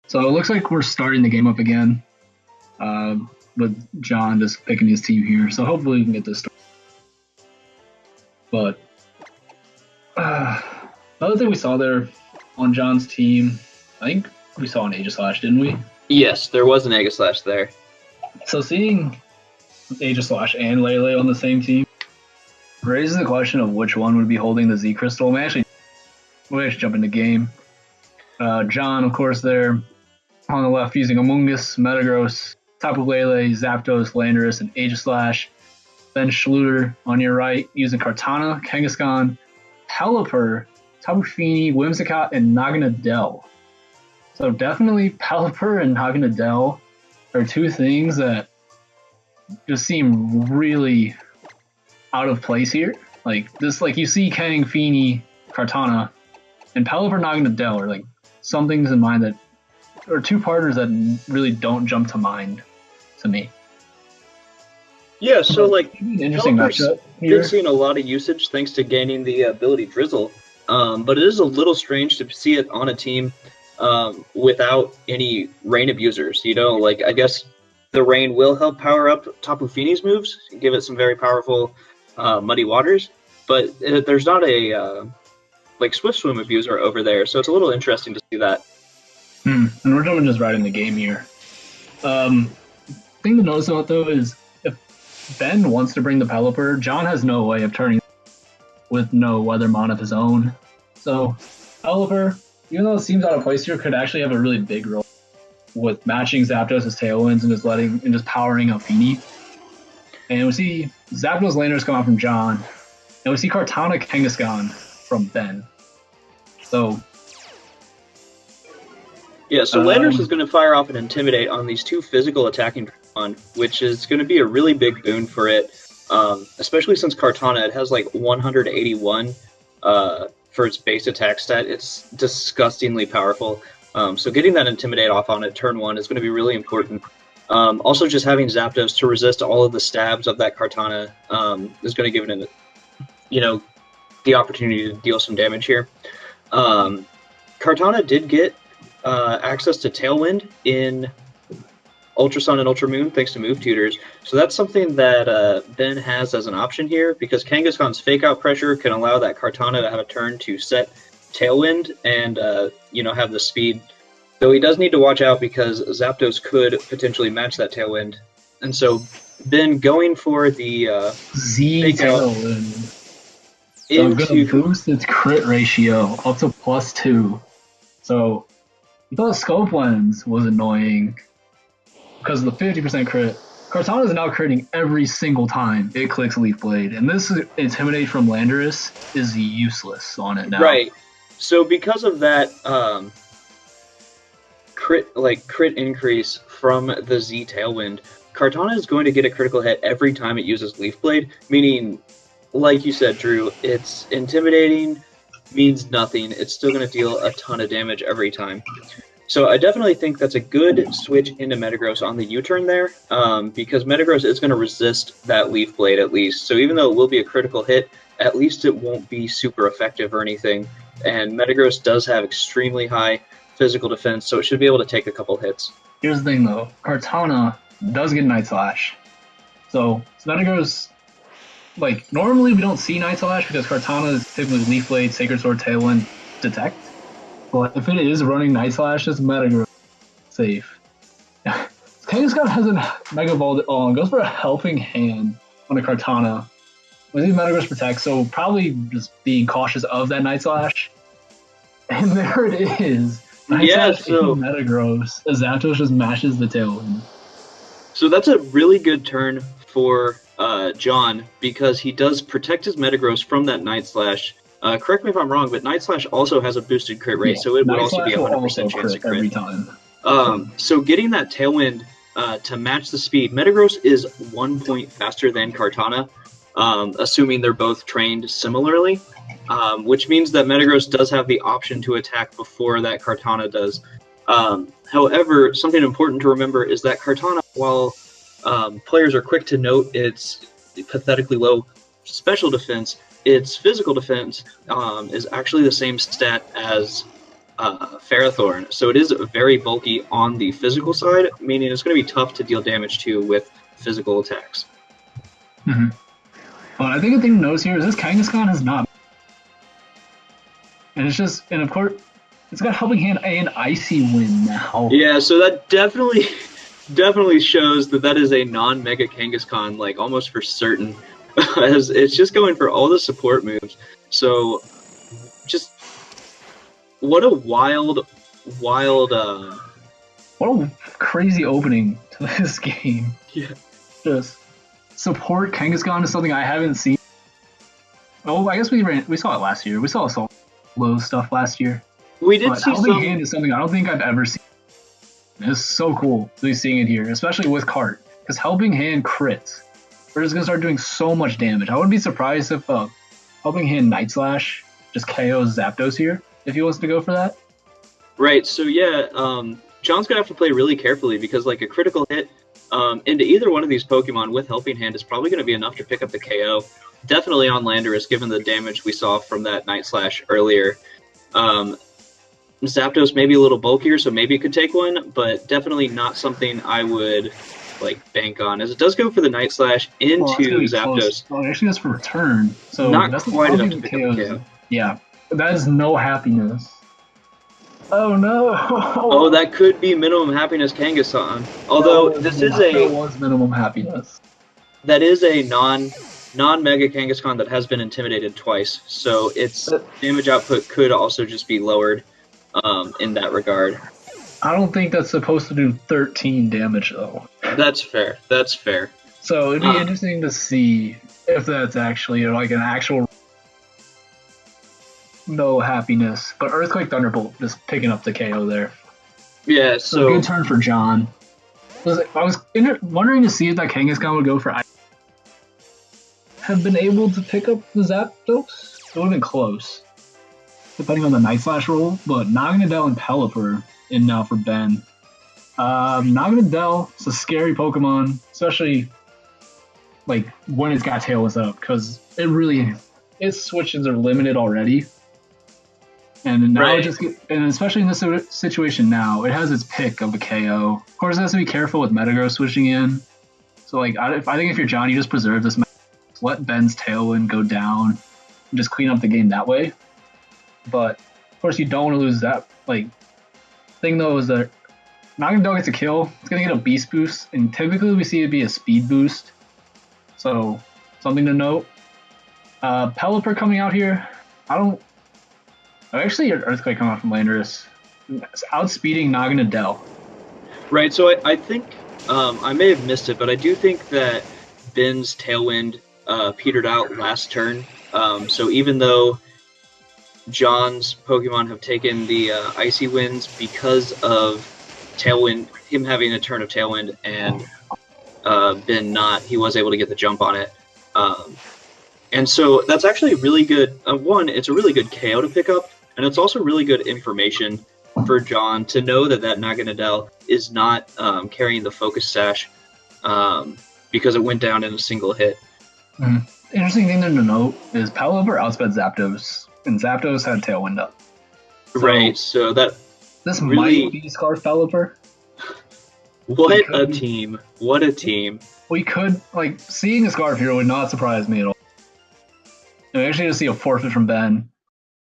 So it looks like we're starting the game up again, with John just picking his team here. So hopefully we can get this started. But the other thing we saw there on John's team, I think we saw an Aegislash, didn't we? Yes, there was an Aegislash there. So seeing Aegislash and Lele on the same team raises the question of which one would be holding the Z Crystal. We actually jump into game. John, of course, there on the left using Amoonguss, Metagross, Tapu, Lele, Zapdos, Landorus, and Aegislash. Ben Schlueter on your right using Kartana, Kangaskhan, Pelipper, Tapu, Fini, Whimsicott, and Naganadel. So definitely Pelipper and Naganadel are two things that just seem really out of place here. Like this, like you see Kang, Fini, Kartana, and Pelipper, Naganadel are like some things in mind that are two partners that really don't jump to mind to me. Yeah, so like interesting matchup here. Been seeing a lot of usage thanks to gaining the ability Drizzle, but it is a little strange to see it on a team without any rain abusers. You know, like I guess the rain will help power up Tapu Fini's moves, give it some very powerful muddy waters, but there's not a like Swift Swim abuser over there, so it's a little interesting to see that. And we're jumping just right in the game here. Thing to notice about though is if Ben wants to bring the Pelipper, John has no way of turning with no Weathermon of his own. So Pelipper, even though it seems out of place here, could actually have a really big role with matching Zapdos' Tailwinds and just powering up Fini. And we see Zapdos Landers come out from John, and we see Kartana Kangaskhan from Ben. So yeah, so Landorus is going to fire off and Intimidate on these two physical attacking on, which is going to be a really big boon for it, especially since Kartana, it has like 181 for its base attack stat. It's disgustingly powerful. So getting that Intimidate off on it turn 1 is going to be really important. Also, just having Zapdos to resist all of the stabs of that Kartana is going to give it, the opportunity to deal some damage here. Kartana did get access to Tailwind in Ultra Sun and Ultra Moon thanks to move tutors, so that's something that Ben has as an option here, because Kangaskhan's Fake Out Pressure can allow that Kartana to have a turn to set Tailwind and have the speed. Though he does need to watch out because Zapdos could potentially match that Tailwind, and so Ben going for the Z Fake Tailwind. So I'm going to boost its crit ratio up to +2. So you thought Scope Lens was annoying because of the 50% crit. Kartana is now critting every single time it clicks Leaf Blade, and this Intimidate from Landorus is useless on it now. Right. So because of that crit increase from the Z Tailwind, Kartana is going to get a critical hit every time it uses Leaf Blade, meaning, like you said, Drew, it's intimidating means nothing. It's still going to deal a ton of damage every time. So I definitely think that's a good switch into Metagross on the U-turn there, because Metagross is going to resist that Leaf Blade at least. So even though it will be a critical hit, at least it won't be super effective or anything. And Metagross does have extremely high physical defense, so it should be able to take a couple hits. Here's the thing though, Kartana does get Night Slash. So Metagross, like, normally we don't see Night Slash because Kartana is typically Leaf Blade, Sacred Sword, Tailwind, Detect. But if it is running Night Slash, it's Metagross safe. Kangaskhan has a Mega Ball on, goes for a Helping Hand on a Kartana. We see Metagross Protect, so probably just being cautious of that Night Slash. And there it is. Night Slash into Metagross as Zapdos just mashes the Tailwind. So that's a really good turn for John, because he does protect his Metagross from that Night Slash. Correct me if I'm wrong, but Night Slash also has a boosted crit rate, so it would also be a 100% chance to crit every time. So getting that Tailwind to match the speed, Metagross is 1 point faster than Kartana, assuming they're both trained similarly, which means that Metagross does have the option to attack before that Kartana does. However, something important to remember is that Kartana, while players are quick to note its pathetically low special defense, its physical defense is actually the same stat as Ferrothorn, so it is very bulky on the physical side, meaning it's going to be tough to deal damage to with physical attacks. Mm-hmm. But I think the thing to notice here is this Kangaskhan has not. And it's just, and of course, it's got Helping Hand and Icy Wind now. Yeah, so that definitely shows that is a non-Mega Kangaskhan, like almost for certain, as it's just going for all the support moves. So, just what a wild. What a crazy opening to this game. Yeah. Just support Kangaskhan is something I haven't seen. Oh, I guess we saw it last year. We saw some low stuff last year. We did see Helping Hand is something I don't think I've ever seen. It's so cool to be seeing it here, especially with Cart, because Helping Hand crits. We're just gonna start doing so much damage. I wouldn't be surprised if Helping Hand Night Slash just KOs Zapdos here if he wants to go for that. Right. So yeah, John's gonna have to play really carefully because like a critical hit into either one of these Pokemon with Helping Hand is probably going to be enough to pick up the KO. Definitely on Landorus, given the damage we saw from that Night Slash earlier. Zapdos may be a little bulkier, so maybe it could take one, but definitely not something I would like bank on, as it does go for the Night Slash into Zapdos. Oh, it actually goes for return, so not that's quite enough to pick up the KO. Yeah, that is no happiness. Oh no! Oh, that could be minimum happiness Kangaskhan. Although that was minimum happiness. That is a non-Mega Kangaskhan that has been intimidated twice, so its damage output could also just be lowered in that regard. I don't think that's supposed to do 13 damage though. That's fair. That's fair. So it'd be interesting to see if that's actually like an actual no happiness. But Earthquake Thunderbolt just picking up the KO there. Yeah, so good turn for John. I was wondering to see if that Kangaskhan would go for have been able to pick up the Zapdos. It would have been close, depending on the Night Slash roll. But Naganadel and Pelipper in now for Ben. Naganadel is a scary Pokemon, especially like when it's got Tailwind up, because its switches are limited already. And now it just and especially in this situation now, it has its pick of a KO. Of course, it has to be careful with Metagross switching in. So like, I think if you're John, you just preserve this, let Ben's Tailwind go down, and just clean up the game that way. But of course, you don't want to lose that. Like, thing though is that Naganadel gets a kill, it's gonna get a Beast Boost, and typically we see it be a Speed Boost. So something to note. Pelipper coming out here, actually an Earthquake coming out from Landorus. It's outspeeding Naganadel. Right, so I think, I may have missed it, but I do think that Ben's Tailwind petered out last turn. So even though John's Pokemon have taken the Icy Winds because of Tailwind, him having a turn of Tailwind, and Ben not, he was able to get the jump on it. And so that's actually really good. One, it's a really good KO to pick up, and it's also really good information for John to know that Naganadel is not carrying the Focus Sash because it went down in a single hit. Interesting thing to note is Pelipper outsped Zapdos, and Zapdos had Tailwind up. Right, so that this really might be Scarf Pelipper. What a team! What a team! We could seeing a Scarf here would not surprise me at all. And we actually just see a forfeit from Ben.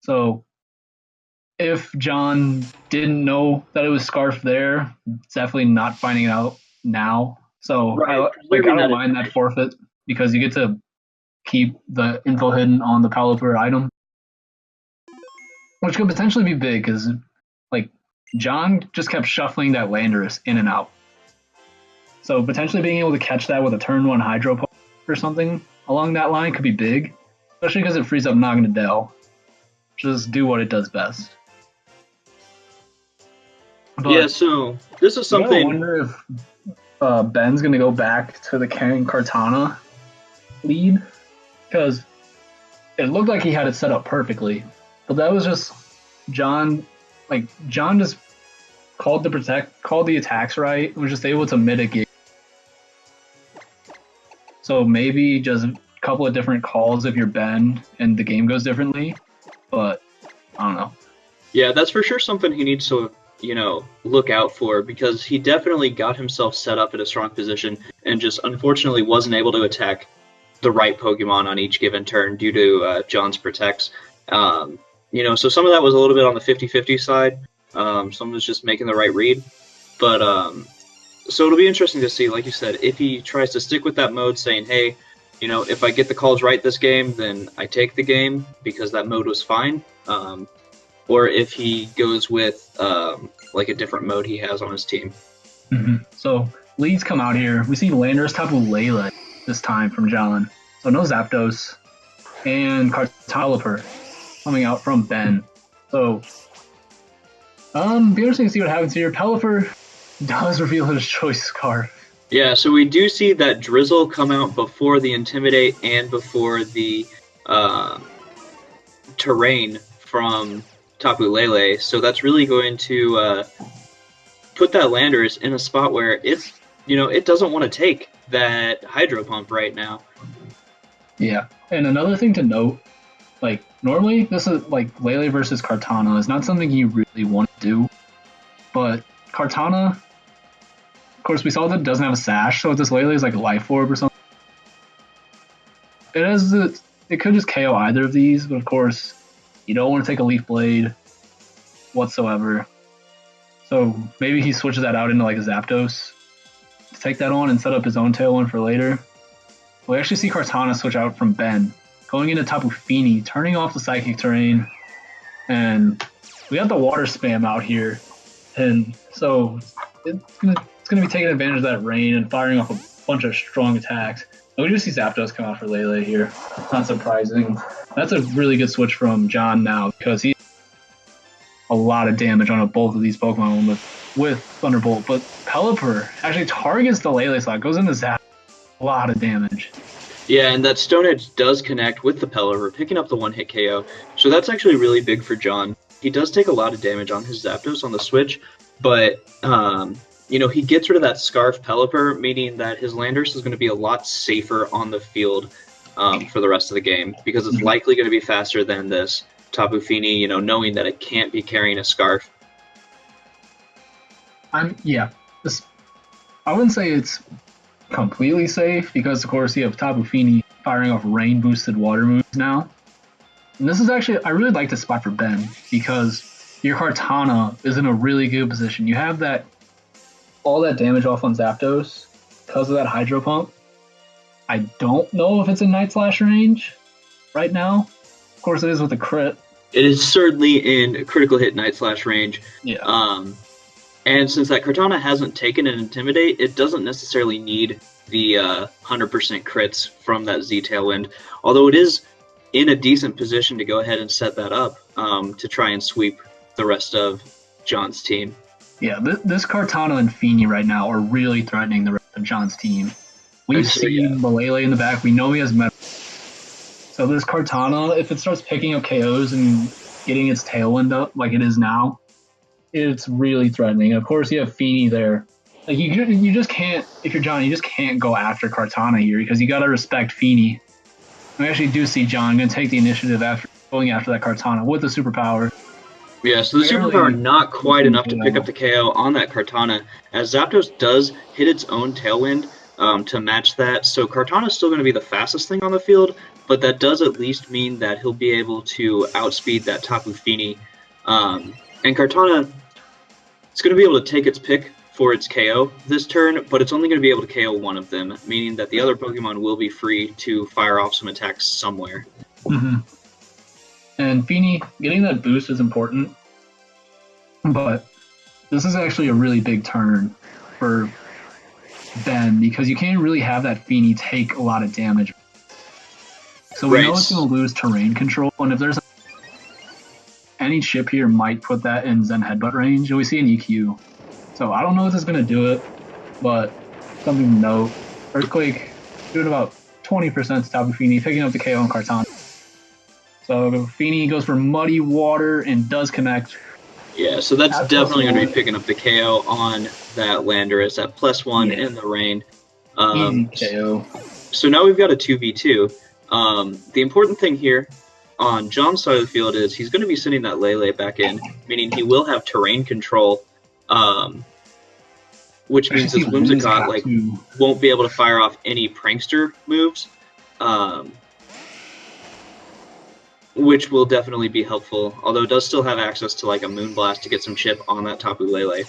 So if John didn't know that it was Scarf there, definitely not finding out now. So I don't mind that forfeit because you get to keep the info hidden on the Pelipper item, which could potentially be big because John just kept shuffling that Landorus in and out. So potentially being able to catch that with a turn 1 Hydro Pulse or something along that line could be big, especially because it frees up Naganadel. Just do what it does best. But yeah, so this is something. I wonder if Ben's going to go back to the Kartana lead, because it looked like he had it set up perfectly, but that was just John. John just called the attacks right, and was just able to mitigate. So maybe just a couple of different calls if you're Ben and the game goes differently, but I don't know. Yeah, that's for sure something he needs to, look out for, because he definitely got himself set up in a strong position and just unfortunately wasn't able to attack the right Pokemon on each given turn due to John's Protects. So some of that was a little bit on the 50-50 side. Some was just making the right read. But so it'll be interesting to see, like you said, if he tries to stick with that mode, saying, hey, if I get the calls right this game, then I take the game because that mode was fine. Or if he goes with like a different mode he has on his team. Mm-hmm. So leads come out here. We see Landorus, Tapu, Lele this time from John. So no Zapdos and Pelipper coming out from Ben. So be interesting to see what happens here. Pelipper does reveal his choice scarf. Yeah, so we do see that Drizzle come out before the Intimidate and before the Terrain from Tapu Lele, so that's really going to put that Landorus in a spot where it's, it doesn't want to take that Hydro Pump right now. Yeah, and another thing to note, like, normally this is like Lele versus Kartana is not something you really want to do, but Kartana, of course, we saw that it doesn't have a sash, so if this Lele is like a Life Orb or something, it could just KO either of these, but of course, you don't want to take a Leaf Blade whatsoever. So maybe he switches that out into like a Zapdos to take that on and set up his own Tailwind for later. We actually see Kartana switch out from Ben, going into Tapu Fini, turning off the Psychic Terrain, and we got the Water Spam out here, and so it's gonna be taking advantage of that rain and firing off a bunch of strong attacks. And we do see Zapdos come out for Lele here. Not surprising. That's a really good switch from John now, because he a lot of damage on both of these Pokemon with Thunderbolt, but Pelipper actually targets the Lele slot, goes into Zap, a lot of damage. Yeah, and that Stone Edge does connect with the Pelipper, picking up the one-hit KO, so that's actually really big for John. He does take a lot of damage on his Zapdos on the switch, but he gets rid of that Scarf Pelipper, meaning that his Landorus is going to be a lot safer on the field for the rest of the game, because it's likely going to be faster than this Tapu Fini, knowing that it can't be carrying a Scarf. I wouldn't say it's completely safe, because of course you have Tapu Fini firing off rain boosted water moves now. And this is actually, I really like this spot for Ben, because your Kartana is in a really good position. You have all that damage off on Zapdos because of that Hydro Pump. I don't know if it's in Night Slash range right now. Of course it is with a crit. It is certainly in critical hit Night Slash range. Yeah. And since that Kartana hasn't taken an Intimidate, it doesn't necessarily need the 100% crits from that Z Tailwind, although it is in a decent position to go ahead and set that up to try and sweep the rest of John's team. Yeah, this Kartana and Fini right now are really threatening the rest of John's team. We've seen Lele in the back. We know he has Metagross. So this Kartana, if it starts picking up KOs and getting its Tailwind up like it is now, it's really threatening. Of course, you have Fini there. Like you just can't, if you're John, you just can't go after Kartana here, because you got to respect Fini. We actually do see John going to take the initiative after going after that Kartana with the superpower. Yeah, so the superpower not quite enough to pick up the KO on that Kartana, as Zapdos does hit its own Tailwind to match that. So Kartana is still going to be the fastest thing on the field, but that does at least mean that he'll be able to outspeed that Tapu Fini. And Kartana, it's going to be able to take its pick for its KO this turn, but it's only going to be able to KO one of them, meaning that the other Pokemon will be free to fire off some attacks somewhere. Mm-hmm. And Fini, getting that boost is important, but this is actually a really big turn for Ben, because you can't really have that Fini take a lot of damage. So we know it's going to lose terrain control, and if there's any chip here might put that in Zen Headbutt range, and we see an EQ. So I don't know if this is going to do it, but something to note. Earthquake doing about 20% to Tapu Fini, picking up the KO on Kartana. So Fini goes for Muddy Water and does connect. Yeah, so that's definitely going to be picking up the KO on that Landorus at +1 in the rain. Easy KO. So now we've got a 2v2. The important thing here on John's side of the field is he's going to be sending that Lele back in, meaning he will have terrain control, which means his Whimsicott won't be able to fire off any prankster moves, which will definitely be helpful. Although it does still have access to like a Moonblast to get some chip on that Tapu Lele.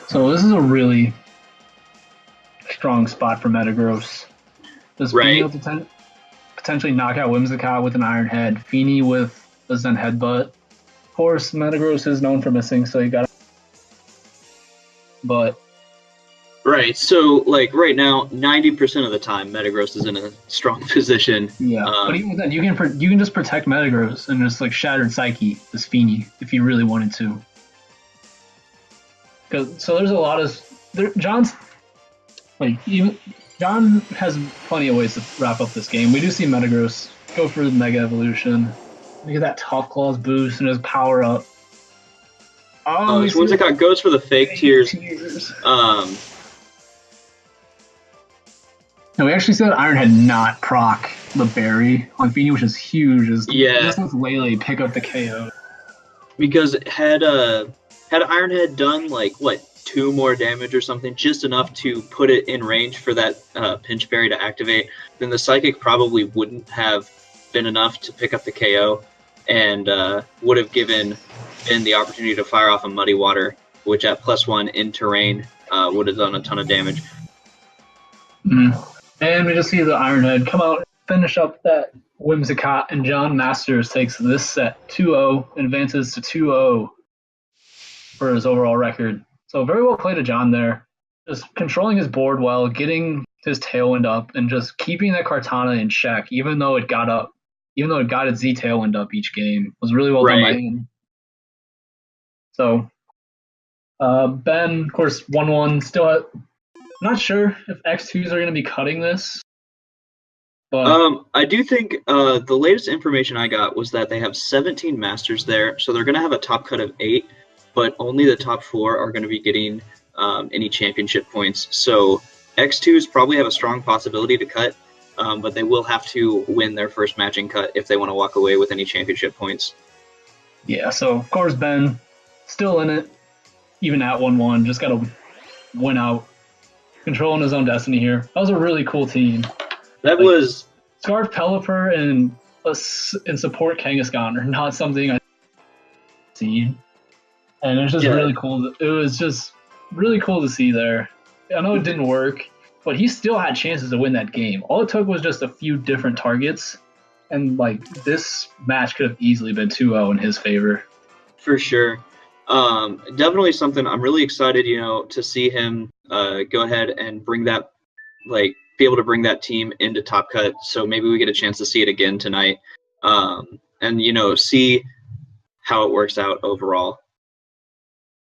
So this is a really strong spot for Metagross. Does Fini potentially knock out Whimsicott with an Iron Head? Fini with a Zen Headbutt. Of course, Metagross is known for missing, so you got. But right, so like right now, 90% of the time, Metagross is in a strong position. Yeah, but even then, you can just protect Metagross and just like Shattered Psyche this Fini if you really wanted to. So there's a lot of John's like John has plenty of ways to wrap up this game. We do see Metagross go for the Mega Evolution. Look at that Tough Claws boost and his power up. Oh, this Whimsicott goes for the fake tears. No, we actually said Iron Head not proc the berry on Fini, which is huge. Just lets Lele pick up the KO. Because had Iron Head done like what 2 more damage or something, just enough to put it in range for that pinch berry to activate, then the Psychic probably wouldn't have been enough to pick up the KO, and would have given Ben the opportunity to fire off a Muddy Water, which at +1 in terrain would have done a ton of damage. And we just see the Iron Head come out, finish up that Whimsicott, and John Masters takes this set 2-0 and advances to 2-0 for his overall record. So very well played to John there. Just controlling his board well, getting his Tailwind up, and just keeping that Kartana in check, even though it got its Z Tailwind up each game. Was really well done by him. So Ben, of course, 1-1. Still not sure if X2s are going to be cutting this. But I do think the latest information I got was that they have 17 Masters there, so they're going to have a top cut of 8, but only the top 4 are going to be getting any championship points. So X2s probably have a strong possibility to cut, but they will have to win their first matching cut if they want to walk away with any championship points. Yeah, so of course Ben still in it, even at 1-1, just got to win out, controlling his own destiny here. That was a really cool team. That was Scarf Pelipper and support Kangaskhan are not something I've seen, and it was just really cool. It was just really cool to see there. I know it didn't work, but he still had chances to win that game. All it took was just a few different targets, and like this match could have easily been 2-0 in his favor. For sure. Definitely something I'm really excited, to see him go ahead and bring that, be able to bring that team into Top Cut. So maybe we get a chance to see it again tonight, and see how it works out overall.